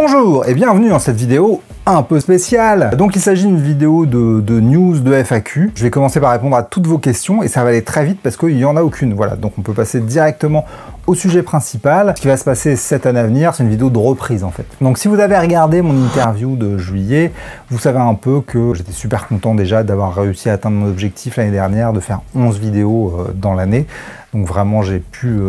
Bonjour et bienvenue dans cette vidéo un peu spéciale. Donc il s'agit d'une vidéo de news, de FAQ. Je vais commencer par répondre à toutes vos questions et ça va aller très vite parce qu'il n'y en a aucune. Voilà, donc on peut passer directement au sujet principal. Ce qui va se passer cette année à venir, c'est une vidéo de reprise en fait. Donc si vous avez regardé mon interview de juillet, vous savez un peu que j'étais super content déjà d'avoir réussi à atteindre mon objectif l'année dernière de faire 11 vidéos dans l'année. Donc vraiment j'ai pu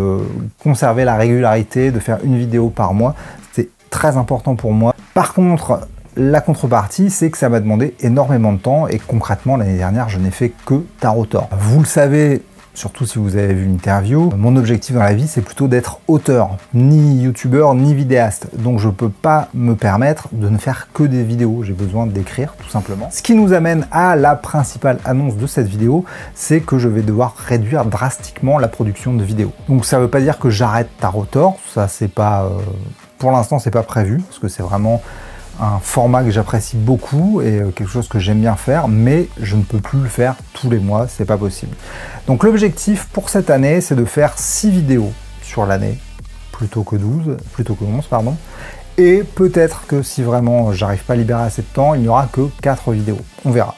conserver la régularité de faire une vidéo par mois. C'est très important pour moi. Par contre, la contrepartie, c'est que ça m'a demandé énormément de temps et concrètement, l'année dernière, je n'ai fait que tarot tort. Vous le savez, surtout si vous avez vu l'interview, mon objectif dans la vie, c'est plutôt d'être auteur, ni youtubeur, ni vidéaste. Donc je peux pas me permettre de ne faire que des vidéos, j'ai besoin d'écrire, tout simplement. Ce qui nous amène à la principale annonce de cette vidéo, c'est que je vais devoir réduire drastiquement la production de vidéos. Donc ça veut pas dire que j'arrête tarot tort, ça c'est pas... pour l'instant, c'est pas prévu, parce que c'est vraiment un format que j'apprécie beaucoup et quelque chose que j'aime bien faire, mais je ne peux plus le faire tous les mois, c'est pas possible. Donc l'objectif pour cette année, c'est de faire 6 vidéos sur l'année, plutôt que 11, pardon. Et peut-être que si vraiment j'arrive pas à libérer assez de temps, il n'y aura que 4 vidéos. On verra.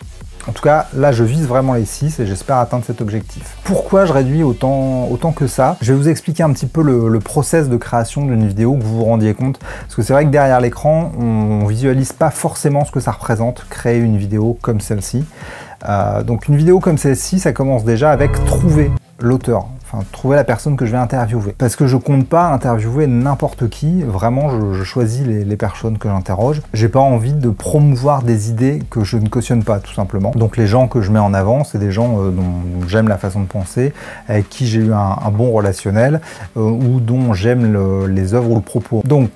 En tout cas, là, je vise vraiment les 6 et j'espère atteindre cet objectif. Pourquoi je réduis autant que ça? Je vais vous expliquer un petit peu le process de création d'une vidéo, que vous vous rendiez compte. Parce que c'est vrai que derrière l'écran, on visualise pas forcément ce que ça représente, créer une vidéo comme celle-ci. Donc une vidéo comme celle-ci, ça commence déjà avec trouver l'auteur. Enfin, trouver la personne que je vais interviewer. Parce que je compte pas interviewer n'importe qui, vraiment je choisis les personnes que j'interroge. J'ai pas envie de promouvoir des idées que je ne cautionne pas, tout simplement. Donc les gens que je mets en avant, c'est des gens dont j'aime la façon de penser, avec qui j'ai eu un bon relationnel, ou dont j'aime les œuvres ou le propos. Donc,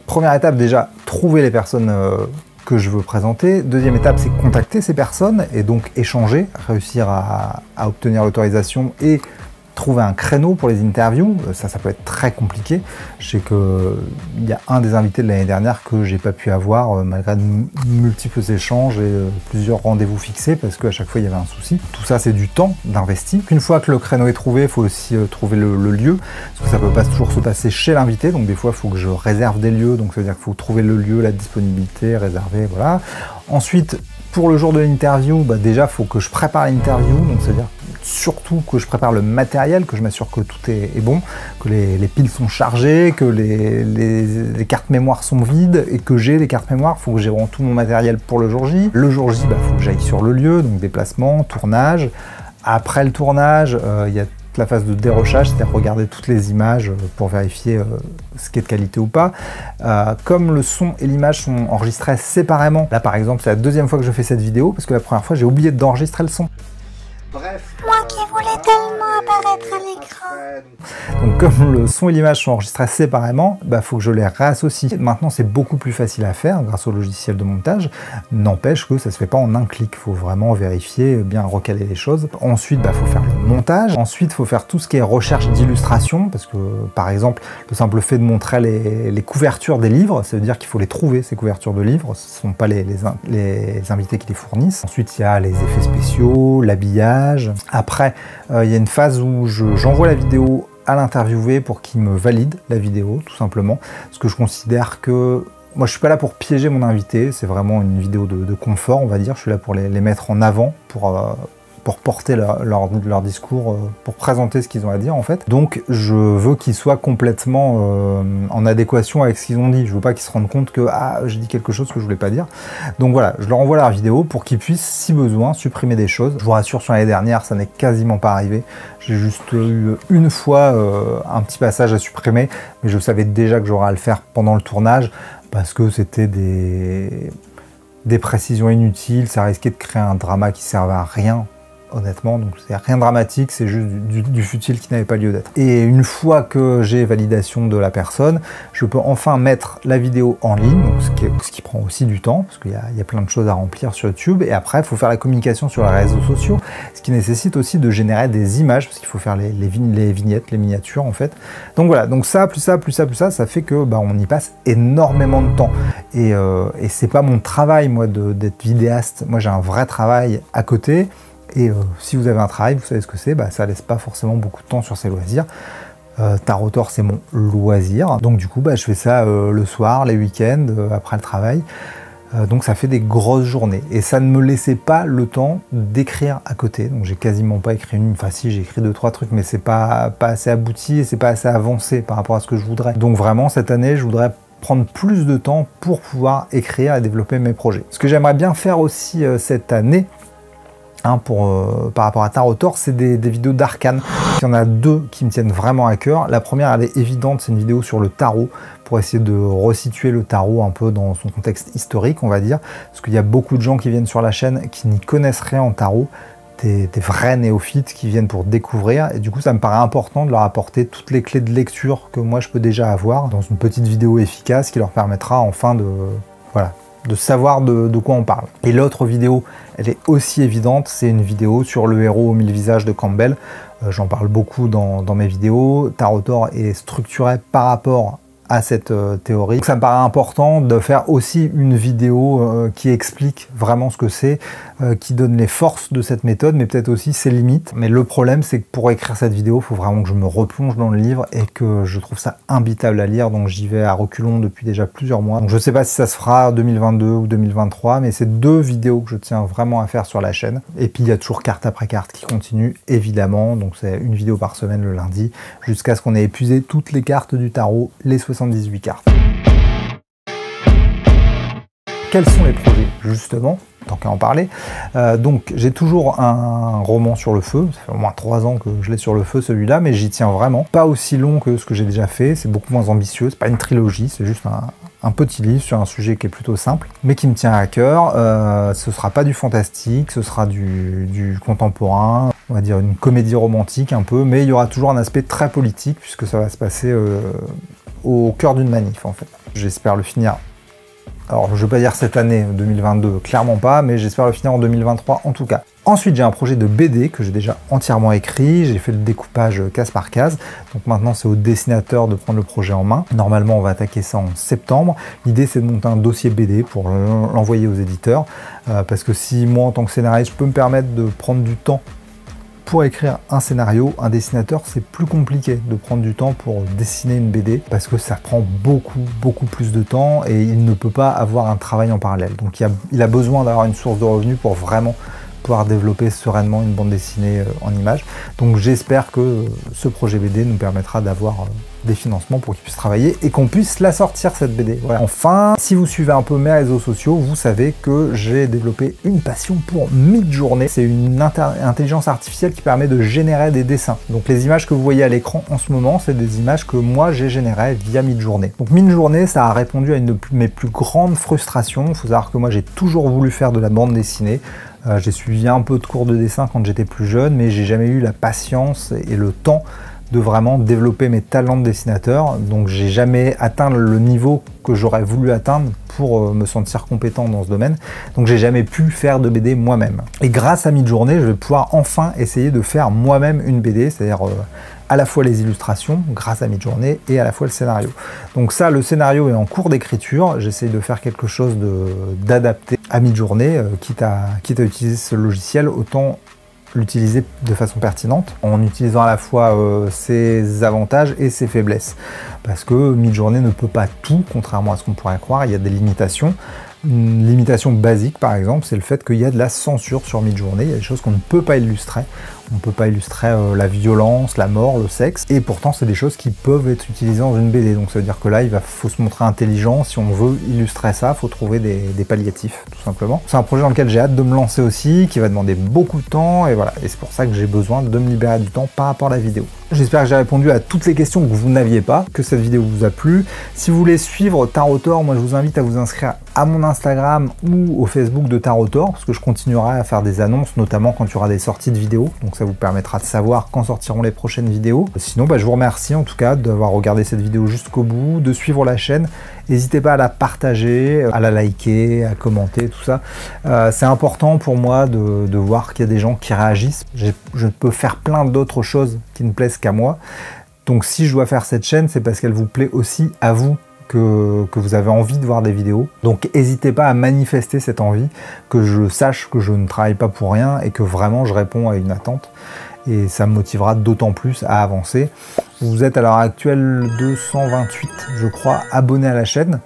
première étape déjà, trouver les personnes que je veux présenter. Deuxième étape, c'est contacter ces personnes, et donc échanger, réussir à obtenir l'autorisation et trouver un créneau pour les interviews. Ça peut être très compliqué. Je sais qu'il y a un des invités de l'année dernière que j'ai pas pu avoir malgré de multiples échanges et plusieurs rendez-vous fixés parce qu'à chaque fois il y avait un souci. Tout ça c'est du temps d'investi. Une fois que le créneau est trouvé, il faut aussi trouver le lieu parce que ça peut pas toujours se passer chez l'invité, donc des fois il faut que je réserve des lieux, donc ça veut dire qu'il faut trouver le lieu, la disponibilité, réserver, voilà. Ensuite, pour le jour de l'interview, déjà, il faut que je prépare l'interview, donc c'est-à-dire surtout que je prépare le matériel, que je m'assure que tout est bon, que les piles sont chargées, que les cartes mémoire sont vides et que j'ai les cartes mémoire. Il faut que j'ai vraiment tout mon matériel pour le jour J. Le jour J, il faut que j'aille sur le lieu, donc déplacement, tournage. Après le tournage, il y a la phase de dérochage, c'est-à-dire regarder toutes les images pour vérifier ce qui est de qualité ou pas. Comme le son et l'image sont enregistrés séparément, là par exemple c'est la deuxième fois que je fais cette vidéo parce que la première fois j'ai oublié d'enregistrer le son. Bref. Moi qui voulais tellement apparaître à l'écran. Donc comme le son et l'image sont enregistrés séparément, faut que je les réassocie. Maintenant c'est beaucoup plus facile à faire grâce au logiciel de montage, n'empêche que ça se fait pas en un clic, il faut vraiment vérifier, bien recaler les choses. Ensuite faut faire le montage, ensuite il faut faire tout ce qui est recherche d'illustration, parce que par exemple le simple fait de montrer les couvertures des livres, ça veut dire qu'il faut les trouver, ces couvertures de livres, ce ne sont pas les invités qui les fournissent. Ensuite il y a les effets spéciaux, l'habillage. Après, il y a une phase où j'envoie la vidéo à l'interviewé pour qu'il me valide la vidéo, tout simplement. Parce que je considère que moi, je suis pas là pour piéger mon invité. C'est vraiment une vidéo de confort, on va dire. Je suis là pour les mettre en avant, pour porter leur discours, pour présenter ce qu'ils ont à dire en fait. Donc je veux qu'ils soient complètement en adéquation avec ce qu'ils ont dit. Je veux pas qu'ils se rendent compte que j'ai dit quelque chose que je voulais pas dire. Donc voilà, je leur envoie leur vidéo pour qu'ils puissent, si besoin, supprimer des choses. Je vous rassure, sur l'année dernière, ça n'est quasiment pas arrivé. J'ai juste eu une fois un petit passage à supprimer, mais je savais déjà que j'aurais à le faire pendant le tournage parce que c'était des précisions inutiles, ça risquait de créer un drama qui servait à rien. Honnêtement, donc c'est rien de dramatique, c'est juste du futile qui n'avait pas lieu d'être. Et une fois que j'ai validation de la personne, je peux enfin mettre la vidéo en ligne, donc ce qui prend aussi du temps, parce qu'il y a plein de choses à remplir sur YouTube, et après il faut faire la communication sur les réseaux sociaux, ce qui nécessite aussi de générer des images, parce qu'il faut faire les vignettes, les miniatures en fait. Donc voilà, donc ça, plus ça, plus ça, plus ça, ça fait que on y passe énormément de temps. Et c'est pas mon travail, moi, d'être vidéaste. Moi j'ai un vrai travail à côté. Et si vous avez un travail, vous savez ce que c'est, ça laisse pas forcément beaucoup de temps sur ses loisirs. Tarotor, c'est mon loisir. Donc du coup, je fais ça le soir, les week-ends, après le travail. Donc ça fait des grosses journées. Et ça ne me laissait pas le temps d'écrire à côté. Donc j'ai quasiment pas écrit une... Enfin si, j'ai écrit 2-3 trucs, mais c'est pas assez abouti et c'est pas assez avancé par rapport à ce que je voudrais. Donc vraiment, cette année, je voudrais prendre plus de temps pour pouvoir écrire et développer mes projets. Ce que j'aimerais bien faire aussi cette année, par rapport à Tarotor, c'est des vidéos d'arcane. Il y en a 2 qui me tiennent vraiment à cœur. La première, elle est évidente, c'est une vidéo sur le tarot, pour essayer de resituer le tarot un peu dans son contexte historique, on va dire. Parce qu'il y a beaucoup de gens qui viennent sur la chaîne qui n'y connaissent rien en tarot, des vrais néophytes qui viennent pour découvrir. Et du coup, ça me paraît important de leur apporter toutes les clés de lecture que moi je peux déjà avoir dans une petite vidéo efficace qui leur permettra enfin de... Voilà, de savoir de quoi on parle. Et l'autre vidéo, elle est aussi évidente, c'est une vidéo sur le héros aux 1000 visages de Campbell. J'en parle beaucoup dans mes vidéos. Tarotor est structuré par rapport à cette théorie. Donc ça me paraît important de faire aussi une vidéo qui explique vraiment ce que c'est, qui donne les forces de cette méthode, mais peut-être aussi ses limites. Mais le problème, c'est que pour écrire cette vidéo, il faut vraiment que je me replonge dans le livre et que je trouve ça imbitable à lire, donc j'y vais à reculons depuis déjà plusieurs mois. Donc je ne sais pas si ça se fera 2022 ou 2023, mais c'est 2 vidéos que je tiens vraiment à faire sur la chaîne. Et puis il y a toujours carte après carte qui continue, évidemment, donc c'est une vidéo par semaine le lundi, jusqu'à ce qu'on ait épuisé toutes les cartes du tarot, les 78 cartes. Quels sont les projets, justement, tant qu'à en parler? Donc j'ai toujours un roman sur le feu, ça fait au moins 3 ans que je l'ai sur le feu celui-là, mais j'y tiens vraiment. Pas aussi long que ce que j'ai déjà fait, c'est beaucoup moins ambitieux, c'est pas une trilogie, c'est juste un petit livre sur un sujet qui est plutôt simple, mais qui me tient à cœur. Ce sera pas du fantastique, ce sera du contemporain, on va dire une comédie romantique un peu, mais il y aura toujours un aspect très politique, puisque ça va se passer au cœur d'une manif en fait. J'espère le finir. Alors je ne veux pas dire cette année 2022, clairement pas, mais j'espère le finir en 2023 en tout cas. Ensuite j'ai un projet de BD que j'ai déjà entièrement écrit, j'ai fait le découpage case par case, donc maintenant c'est au dessinateur de prendre le projet en main. Normalement on va attaquer ça en septembre. L'idée c'est de monter un dossier BD pour l'envoyer aux éditeurs, parce que si moi en tant que scénariste je peux me permettre de prendre du temps pour écrire un scénario, un dessinateur, c'est plus compliqué de prendre du temps pour dessiner une BD parce que ça prend beaucoup plus de temps et il ne peut pas avoir un travail en parallèle. Donc il a besoin d'avoir une source de revenus pour vraiment pouvoir développer sereinement une bande dessinée en images. Donc j'espère que ce projet BD nous permettra d'avoir des financements pour qu'il puisse travailler et qu'on puisse la sortir cette BD. Voilà. Enfin, si vous suivez un peu mes réseaux sociaux, vous savez que j'ai développé une passion pour Midjourney. C'est une intelligence artificielle qui permet de générer des dessins. Donc les images que vous voyez à l'écran en ce moment, c'est des images que moi j'ai générées via Midjourney. Donc Midjourney, ça a répondu à une de mes plus grandes frustrations. Il faut savoir que moi j'ai toujours voulu faire de la bande dessinée. J'ai suivi un peu de cours de dessin quand j'étais plus jeune, mais j'ai jamais eu la patience et le temps de vraiment développer mes talents de dessinateur. Donc j'ai jamais atteint le niveau que j'aurais voulu atteindre pour me sentir compétent dans ce domaine. Donc j'ai jamais pu faire de BD moi-même. Et grâce à Midjourney, je vais pouvoir enfin essayer de faire moi-même une BD, c'est-à-dire à la fois les illustrations grâce à Midjourney et à la fois le scénario. Donc ça, le scénario est en cours d'écriture. J'essaye de faire quelque chose d'adapté à Midjourney, quitte à utiliser ce logiciel, autant l'utiliser de façon pertinente en utilisant à la fois ses avantages et ses faiblesses. Parce que Midjourney ne peut pas tout, contrairement à ce qu'on pourrait croire, il y a des limitations. Une limitation basique par exemple, c'est le fait qu'il y a de la censure sur Midjourney, il y a des choses qu'on ne peut pas illustrer. On ne peut pas illustrer la violence, la mort, le sexe, et pourtant c'est des choses qui peuvent être utilisées dans une BD. Donc ça veut dire que là, faut se montrer intelligent. Si on veut illustrer ça, il faut trouver des palliatifs, tout simplement. C'est un projet dans lequel j'ai hâte de me lancer aussi, qui va demander beaucoup de temps, et voilà. Et c'est pour ça que j'ai besoin de me libérer du temps par rapport à la vidéo. J'espère que j'ai répondu à toutes les questions que vous n'aviez pas, que cette vidéo vous a plu. Si vous voulez suivre Tarotor, moi je vous invite à vous inscrire à mon Instagram ou au Facebook de Tarotor, parce que je continuerai à faire des annonces, notamment quand il y aura des sorties de vidéos. Donc ça vous permettra de savoir quand sortiront les prochaines vidéos. Sinon, je vous remercie en tout cas d'avoir regardé cette vidéo jusqu'au bout, de suivre la chaîne. N'hésitez pas à la partager, à la liker, à commenter, tout ça. C'est important pour moi de voir qu'il y a des gens qui réagissent. Je peux faire plein d'autres choses qui ne plaisent qu'à moi. Donc si je dois faire cette chaîne, c'est parce qu'elle vous plaît aussi à vous. Que vous avez envie de voir des vidéos. Donc n'hésitez pas à manifester cette envie, que je sache que je ne travaille pas pour rien et que vraiment je réponds à une attente. et ça me motivera d'autant plus à avancer. Vous êtes à l'heure actuelle 228, je crois, abonnés à la chaîne.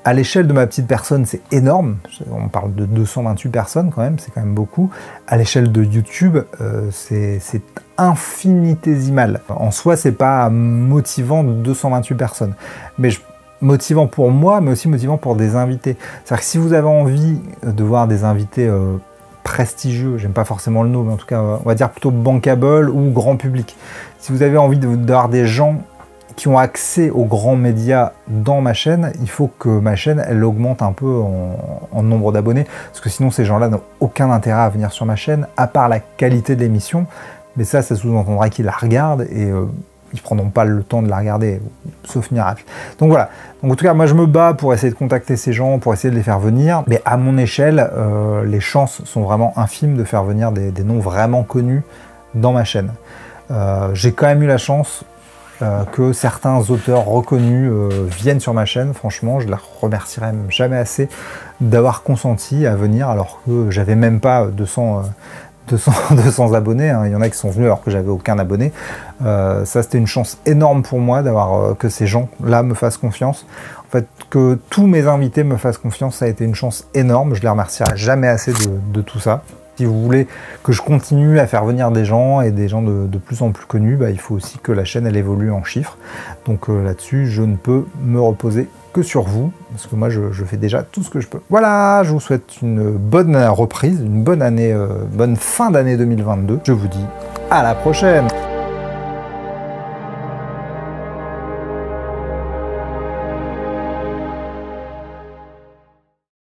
À l'échelle de ma petite personne, c'est énorme. On parle de 228 personnes quand même, c'est quand même beaucoup. À l'échelle de YouTube, c'est infinitésimal. En soi, c'est pas motivant de 228 personnes. Mais motivant pour moi, mais aussi motivant pour des invités. C'est-à-dire que si vous avez envie de voir des invités prestigieux, j'aime pas forcément le nom, mais en tout cas, on va dire plutôt bankable ou grand public. Si vous avez envie d'avoir des gens qui ont accès aux grands médias dans ma chaîne, il faut que ma chaîne, elle augmente un peu en nombre d'abonnés, parce que sinon ces gens-là n'ont aucun intérêt à venir sur ma chaîne, à part la qualité de l'émission, mais ça sous-entendra qu'ils la regardent, et ils prendront pas le temps de la regarder, sauf miracle. Donc voilà, donc en tout cas, moi je me bats pour essayer de contacter ces gens, pour essayer de les faire venir, mais à mon échelle, les chances sont vraiment infimes de faire venir des noms vraiment connus dans ma chaîne. J'ai quand même eu la chance que certains auteurs reconnus viennent sur ma chaîne. Franchement, je ne les remercierai jamais assez d'avoir consenti à venir, alors que j'avais même pas 200 abonnés, hein. Il y en a qui sont venus alors que j'avais aucun abonné. Ça, c'était une chance énorme pour moi d'avoir que ces gens-là me fassent confiance. En fait, que tous mes invités me fassent confiance, ça a été une chance énorme. Je les remercierai jamais assez de tout ça. Si vous voulez que je continue à faire venir des gens et des gens de plus en plus connus, bah, il faut aussi que la chaîne elle évolue en chiffres. Donc là-dessus, je ne peux me reposer que sur vous, parce que moi je fais déjà tout ce que je peux. Voilà, je vous souhaite une bonne reprise, une bonne année, bonne fin d'année 2022. Je vous dis à la prochaine.